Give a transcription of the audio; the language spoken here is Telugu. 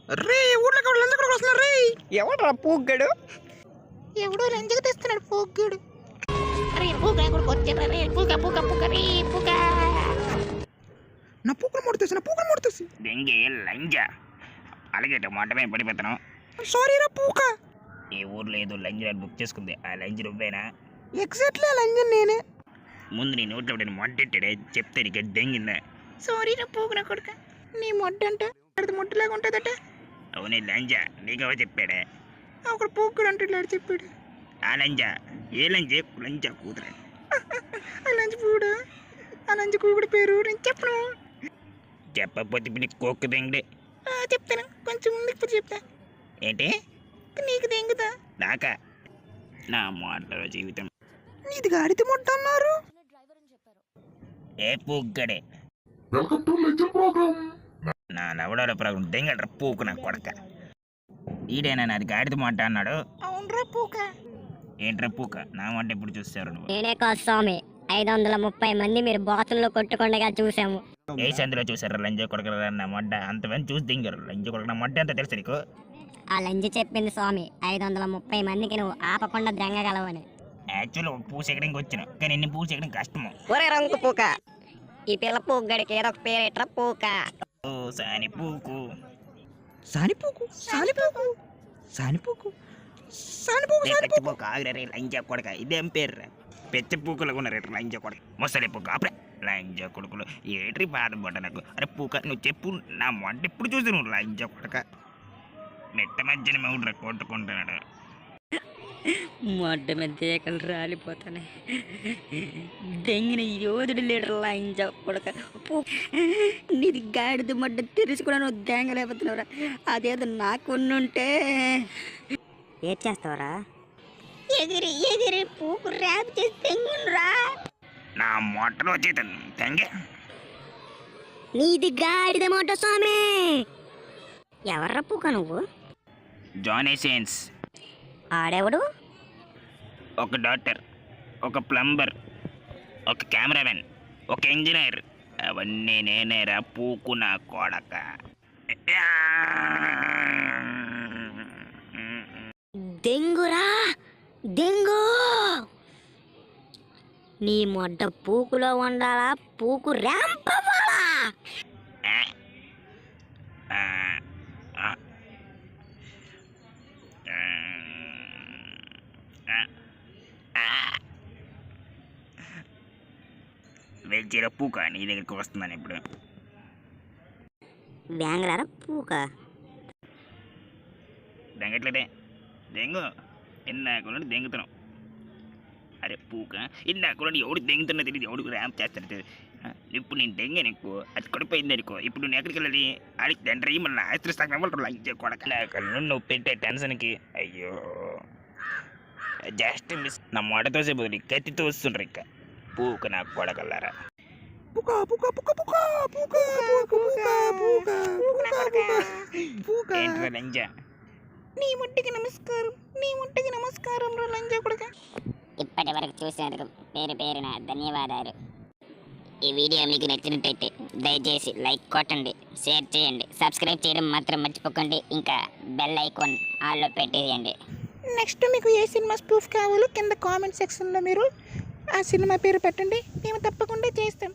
రే ఊళ్ళకి లంచ కొడుకు వస్తున్నారు రే. ఎవడరా పూగ్గాడు? ఎవడో లంచకు తెస్తున్నాడు పోగ్గుడు. అరే పూగా కొడుకు వచ్చాడు రే. పూగా పూగా పూగా రే పూగా. నా పూకలు ముడతేసి దెంగే లంజ అలాగే టమాటమే పడిపోతాను. సారీ రా పూక. ఈ ఊర్లో ఏదో లంజ్ బుక్ చేసుకుంది. ఆ లంజ్ నువ్వేనా? ఎగ్జాక్ట్లీ లంజన్ నేనే. ముందు నీ నోట్లో నేను మొట్టెట్టాడే చెప్తే నీకు దెంగిందా? సారీ రా పూగా కొడుక. నీ మొడ్డ అంటే అది మొట్టలాగా ఉంటుందట. అవునే లంజ నీకవ చెప్పాడే? అక్కడ పూగ్గుడు అంటే ఇట్లా చెప్పాడు. ఆ లంజ ఏ లంజే లంజ కూతురు. ఆ లంచ్ పూడా ఆ లంచ్ కూగుడు పేరు నేను చెప్పను. చెప్పకపోతే ఇప్పుడు నీకు కోక్కు దెంగడే. చెప్తాను కొంచెం ముందుకు చెప్తా. ఏంటి నీకు దెంగుతా. నాకా? నా మాటల జీవితం నీది గాడితే మొట్ట అన్నారు. ఏ పూగ్గడే వెల్కమ్ టు లెక్చర్ ప్రోగ్రామ్. నా నవడాల ప్రోగ్రాం దెంగడ్ర పూకు నా కొడక. ఈడేనా నాది గాడిద మాట అన్నాడు. అవునరా పూక. ఏంట్రా పూక నా మాట ఎప్పుడు చూస్తారు నువ్వు? నేనే కాదు స్వామి, 530 మంది మీరు బాతుల్లో కొట్టుకుండగా చూసాము. ఏ సందులో చూసారా లంజ కొడకరా నా మొడ్డ? అంతమంది చూసి దింగారు. లంజ కొడక నా మొడ్డ ఎంత తెలుసు నీకు? ఆ లంజి చెప్పింది స్వామి 530 మందికి నువ్వు ఆపకుండా దెంగగలవని. యాక్చువల్ పూసి ఎక్కడికి వచ్చిన కానీ ఇన్ని పూసి ఎక్కడం కష్టము. ఒరే రంకు పూక, ఈ పిల్ల పూగడికి ఏదో ఒక పేరేట్రా పూక. ఓ సాని పూకు పెచ్చపూక ఆగిరే లంజ కొడక. ఇదేం పేర్రా? పెచ్చ పూకలు ఉన్నారు లంజ కొడక. ముసలి పూక అప్పుడే లంజ కొడుకులు ఏట్రీ బాధపడ్డ నాకు. అరే పూక నువ్వు చెప్పు నా మొంట ఎప్పుడు చూసి నువ్వు లంజ కొడక. మెట్ట మధ్యన మౌడ్ర కొట్టుకుంటున్నాడు. మొడ్డ మీద దేకలు రాలిపోతానే. దెంగిన యోధుడు లీడర్ లంజ కొడక. నీది గాడిద మొడ్డ తెరిచి కూడా నువ్వు దెంగలేకపోతున్నావురా. అదేదో నాకు ఉంటే ఏం చేస్తావరా? ఎగిరి ఎగిరి పూకు ర్యాప్ చేసి తెంగునరా. నా మొట్టలో చేత తెంగే. నీది గాడిద మొట్ట స్వామి. ఎవర్రా పూక నువ్వు? Johnny Sins. ఆడెవడు? ఒక డాక్టర్, ఒక ప్లంబర్, ఒక కెమెరామెన్, ఒక ఇంజనీర్. అవన్నీ నేనేరా పూకు నా కొడక. దెంగురా దెంగు. నీ మొడ్డ పూకులో ఉండాలా పూకు ర్యాంపవాలా? వెళ్చేర పూక నీ దగ్గరికి వస్తున్నాను ఇప్పుడు. బ్యాంగ్లారా పూక దెంగట్లేదే. దెంగు ఎన్నాకులని దెంగుతున్నావు. అరే పూక ఎన్నాకులని ఎవడు దెంగుతున్నా తెలియదు. ఎవడికి ర్యాంప్ చేస్తాడు. ఇప్పుడు నేను దెంగ నీకు అది కొడిపోయింది అనుకో. ఇప్పుడు నువ్వు ఎక్కడికి వెళ్ళాలి? అడిగి తండ్రి మళ్ళీ ఆస్తిస్తాను లంచ్ కొడక. నువ్వు పెట్టే టెన్షన్కి అయ్యో జస్ట్ మిస్. నా మొడతో సేపు కత్తితో వస్తుండ్రు ఇక పూక నాకు కొడకల్లారా. ఏంట్రా లంజ? నీ ముట్టికి నమస్కారం, నీ ముట్టికి నమస్కారం రా లంజ కొడుక. ఇప్పటి వరకు చూసినందుకు పేరు పేరున ధన్యవాదాలు. ఈ వీడియో మీకు నచ్చినట్టయితే దయచేసి లైక్ కొట్టండి, షేర్ చేయండి, సబ్స్క్రైబ్ చేయడం మాత్రం మర్చిపోకండి. ఇంకా బెల్ ఐకాన్ ఆల్లో పెట్టేయండి. నెక్స్ట్ మీకు ఏ సినిమా స్పూఫ్ కావాలో కింద కామెంట్ సెక్షన్లో మీరు ఆ సినిమా పేరు పెట్టండి. మేము తప్పకుండా చేస్తాం.